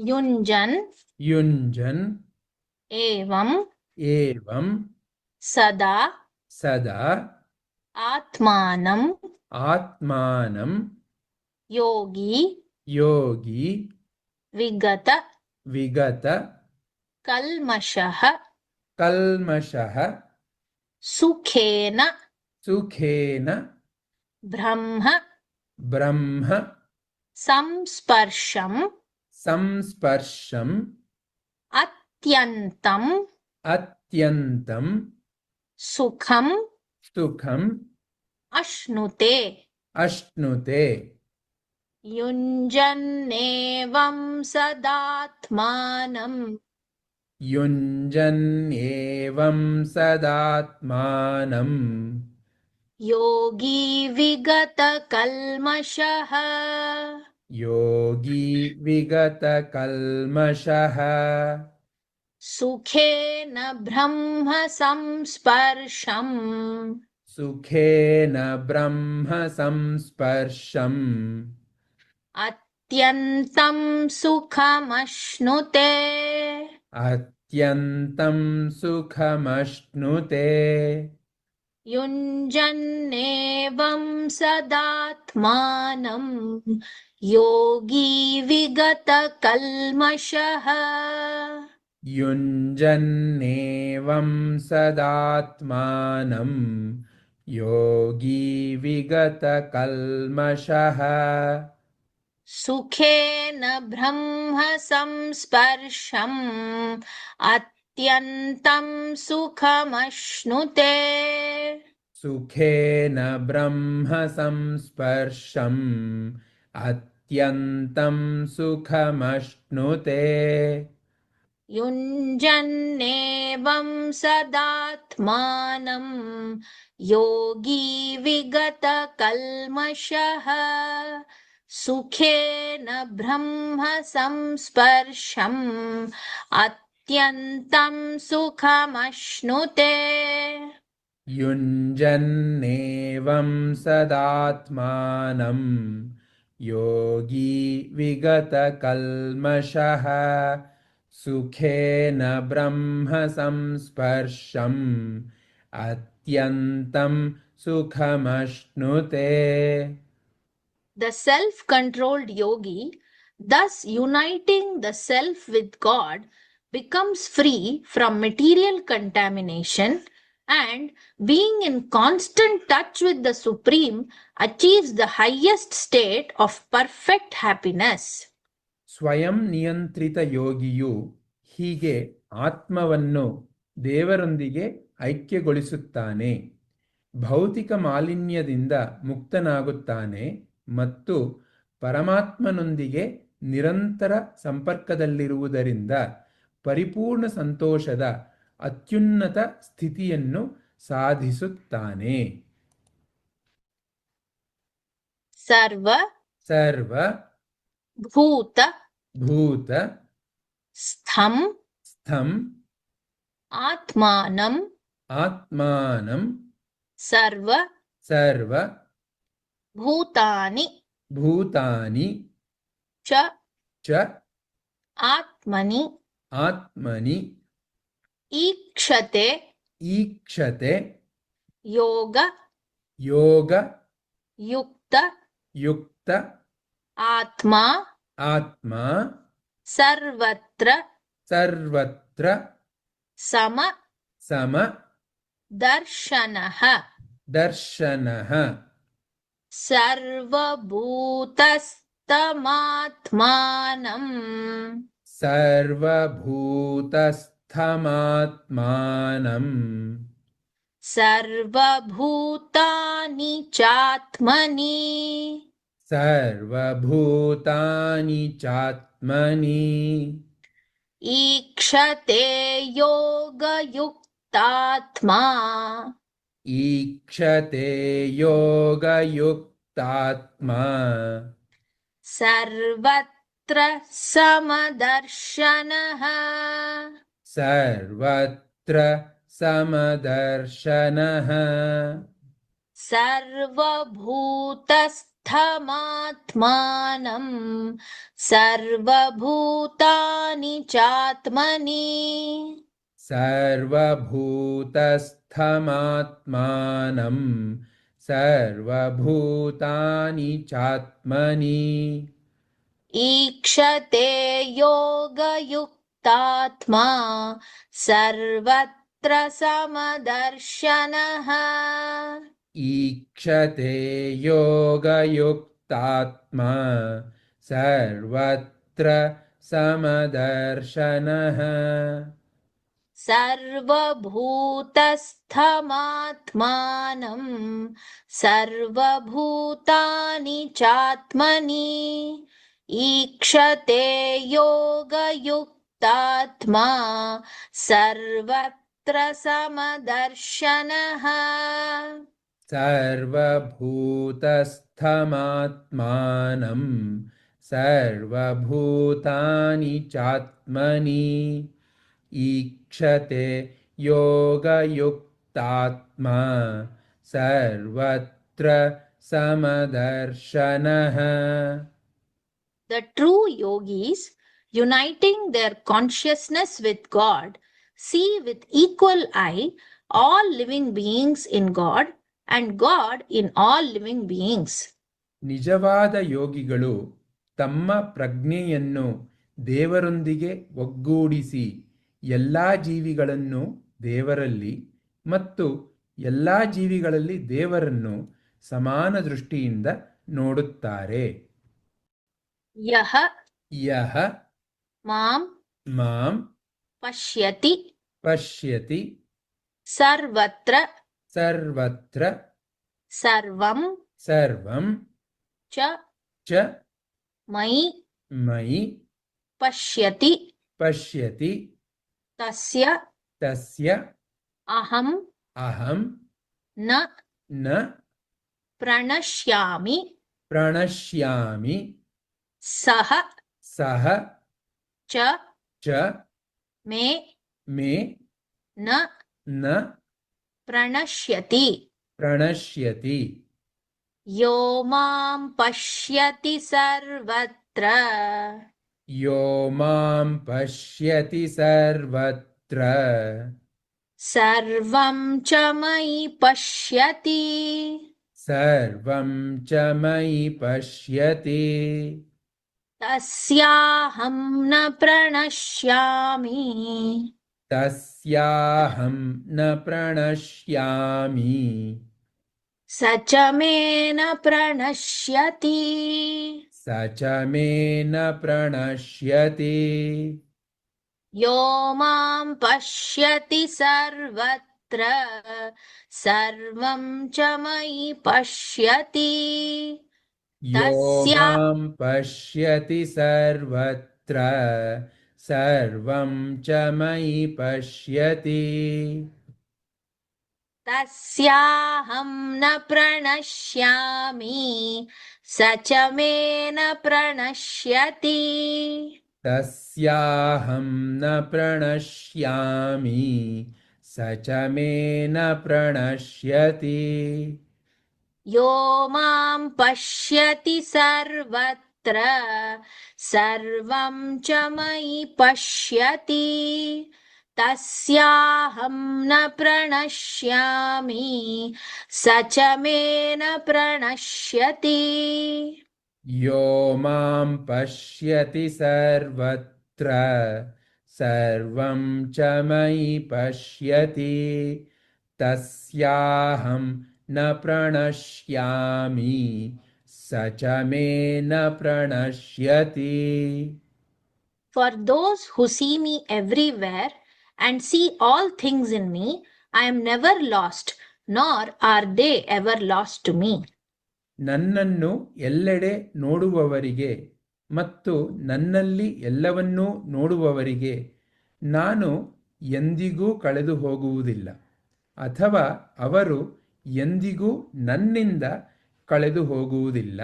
युञ्जन् युञ्जन् एवं एवं सदा सदा आत्मानं आत्मानं योगी योगी विगत विगत कल्मषः कल्मषः सुखेन सुखेन ब्रह्म ब्रह्म संस्पर्शम् संस्पर्शम् अत्यन्तं अत्यन्तं सुखं सुखम् अश्नुते अश्नुते युञ्जन्नेवं सदात्मानं युञ्जन्नेवं सदात्मानं योगी विगतकल्मषः योगी विगतकल्मषः सुखेन ब्रह्म संस्पर्शम् सुखेन ब्रह्म संस्पर्शम् अत्यन्तं सुखमश्नुते अत्यन्तं सुखमश्नुते युञ्जन्नेवं सदात्मानं योगी विगतकल्मषः युञ्जन्नेवं सदात्मानं योगी विगतकल्मषः सुखेन ब्रह्म संस्पर्शम् अत्यन्तं सुखमश्नुते सुखेन ब्रह्म संस्पर्शम् अत्यन्तं सुखमश्नुते युञ्जन्नेवं सदात्मानं योगी विगतकल्मषः सुखेन ब्रह्म संस्पर्शम् अत्यन्तं सुखमश्नुते युञ्जन्नेवं सदात्मानं योगी विगतकल्मषः सुखेन ब्रह्म संस्पर्शम् अत्यन्तं सुखमश्नुते The self-controlled yogi, thus uniting the self with God, becomes free from material contamination and, being in constant touch with the Supreme, achieves the highest state of perfect happiness. ಸ್ವಯಂ ನಿಯಂತ್ರಿತ ಯೋಗಿಯು ಹೀಗೆ ಆತ್ಮವನ್ನು ದೇವರೊಂದಿಗೆ ಐಕ್ಯಗೊಳಿಸುತ್ತಾನೆ, ಭೌತಿಕ ಮಾಲಿನ್ಯದಿಂದ ಮುಕ್ತನಾಗುತ್ತಾನೆ ಮತ್ತು ಪರಮಾತ್ಮನೊಂದಿಗೆ ನಿರಂತರ ಸಂಪರ್ಕದಲ್ಲಿರುವುದರಿಂದ ಪರಿಪೂರ್ಣ ಸಂತೋಷದ ಅತ್ಯುನ್ನತ ಸ್ಥಿತಿಯನ್ನು ಸಾಧಿಸುತ್ತಾನೆ. ಸರ್ವ ಸರ್ವ ಭೂತ ಭೂತ ಸ್ಥಂ ಸ್ಥಂ ಆತ್ಮಾನಂ ಆತ್ಮಾನಂ ಸರ್ವ ಸರ್ವ ಭೂತಾನಿ ಭೂತಾನಿ ಚ ಚ ಆತ್ಮನಿ ಆತ್ಮನಿ ಈಕ್ಷತೆ ಈಕ್ಷತೆ ಯೋಗ ಯೋಗ ಯುಕ್ತ ಯುಕ್ತ ಆತ್ಮ ಆತ್ಮ ಸರ್ವತ್ರ ಸರ್ವತ್ರ ಸಮ ಸಮ ದರ್ಶನಃ ದರ್ಶನಃ ಸರ್ವಭೂತಸ್ತಮಾತ್ಮಾನಂ ಸರ್ವಭೂತಸ್ಥಮಾತ್ಮಾನಂ ಸರ್ವಭೂತಾನಿ ಚಾತ್ಮನಿ ಸರ್ವಭೂತಾನಿ ಚಾತ್ಮನಿ ಈಕ್ಷತೆ ಯೋಗಯುಕ್ತಾತ್ಮಾ ಈಕ್ಷತೆ ಯೋಗಯುಕ್ತಾತ್ಮ ಸರ್ವತ್ರ ಸಮದರ್ಶನಃ ಸರ್ವತ್ರ ಸಮದರ್ಶನಃ ಸರ್ವಭೂತಸ್ಥಮಾತ್ಮಾನಂ सर्वभूतानि चात्मनि सर्वभूतस्थमात्मानं सर्वभूतानि चात्मनि ईक्षते योगयुक्तात्मा सर्वत्र समदर्शनः ईक्षते योगयुक्तात्मा सर्वत्र समदर्शनः सर्वभूतस्थमात्मानं सर्वभूतानि चात्मनि ईक्षते योगयुक्तात्मा सर्वत्र समदर्शनः सर्वभूतस्थमात्मानं सर्वभूतानि चात्मनि ईक्षते योगयुक्तात्मा सर्वत्र समदर्शनः. The true yogis, uniting their consciousness with God, see with equal eye all living beings in God and God in all living beings. ನಿಜವಾದ ಯೋಗಿಗಳು ತಮ್ಮ ಪ್ರಜ್ಞೆಯನ್ನು ದೇವರೊಂದಿಗೆ ಒಗ್ಗೂಡಿಸಿ ಎಲ್ಲ ಜೀವಿಗಳನ್ನು ದೇವರಲ್ಲಿ ಮತ್ತು ಎಲ್ಲ ಜೀವಿಗಳಲ್ಲಿ ದೇವರನ್ನು ಸಮಾನ ದೃಷ್ಟಿಯಿಂದ ನೋಡುತ್ತಾರೆ. ಯಹ ಯಹ ಮಾಂ ಮಾಂ ಪಶ್ಯತಿ ಪಶ್ಯತಿ ಸರ್ವತ್ರ ಸರ್ವತ್ರ ಸರ್ವಂ ಸರ್ವಂ ಚ ಚ ಮಯಿ ಮಯಿ ಪಶ್ಯತಿ ಪಶ್ಯತಿ ತಸ್ಯ ತಸ್ಯ ಅಹಂ ಅಹಂ ನ ನ ಪ್ರಣಶ್ಯಾಮಿ ಪ್ರಣಶ್ಯಾಮಿ ಸಹ ಸಹ ಚ ಚ ಮೇ ಮೇ ನ ನ ಪ್ರಣಶ್ಯತಿ ಪ್ರಣಶ್ಯತಿ ಯೋ ಮಾಂ ಪಶ್ಯತಿ ಸರ್ವತ್ರ ಯೋ ಮಾಂ ಪಶ್ಯತಿ ಸರ್ವತ್ರ ಸರ್ವಂ ಚ ಮಯಿ ಪಶ್ಯತಿ ಸರ್ವಂ ಚ ಮಯಿ ಪಶ್ಯತಿ ತಸ್ಯಾಹಂ ನ ಪ್ರಣಶ್ಯಾಮಿ ತಸ್ಯಾಹಂ ನ ಪ್ರಣಶ್ಯಾಮಿ ಸ ಚ ಮೇ ನ ಪ್ರಣಶ್ಯತಿ ಸ ಚ ಮೇ ನ ಪ್ರಣಶ್ಯತಿ ಯೋ ಮಾಂ ಪಶ್ಯತಿ ಸರ್ವತ್ರ ಸರ್ವಂ ಚ ಮಯಿ ಪಶ್ಯತಿ ಯೋ ತಸ್ಯ ಮಾಂ ಪಶ್ಯತಿ ಸರ್ವತ್ರ ಸರ್ವಂ ಚ ಮಯಿ ಪಶ್ಯತಿ ತಸ್ಯಾಹಂ ನ ಪ್ರಣಶ್ಯಾಮಿ ಸ ಚ ಮೇ ನ ಪ್ರಣಶ್ಯತಿ ತಸ್ಯಾಹಂ ನ ಪ್ರಣಶ್ಯಾಮಿ ಸ ಚ ಮೇ ನ ಪ್ರಣಶ್ಯತಿ ಯೋ ಮಾಂ ಪಶ್ಯತಿ ಸರ್ವತ್ರ ಸರ್ವಂ ಚ ಮಯಿ ಪಶ್ಯತಿ ತಸ್ಯಾಹಂ ನ ಪ್ರಣಶ್ಯಾಮಿ ಸ ಚ ಮೇ ನ ಪ್ರಣಶ್ಯತಿ ಯೋ ಮಾಂ ಪಶ್ಯತಿ ಸರ್ವತ್ರ ಸರ್ವಂ ಚ ಮಯಿ ಪಶ್ಯತಿ ತಸ್ಯಾಹಂ ನ ಪ್ರಣಶ್ಯಾಮಿ ಸ ಚ ಮೇ ನ ಪ್ರಣಶ್ಯತಿ. For those who see me everywhere and see all things in me, I am never lost, nor are they ever lost to me. ನನ್ನನ್ನು ಎಲ್ಲೆಡೆ ನೋಡುವವರಿಗೆ ಮತ್ತು ನನ್ನಲ್ಲಿ ಎಲ್ಲವನ್ನೂ ನೋಡುವವರಿಗೆ ನಾನು ಎಂದಿಗೂ ಕಳೆದು ಹೋಗುವುದಿಲ್ಲ ಅಥವಾ ಅವರು ಎಂದಿಗೂ ನನ್ನಿಂದ ಕಳೆದು ಹೋಗುವುದಿಲ್ಲ.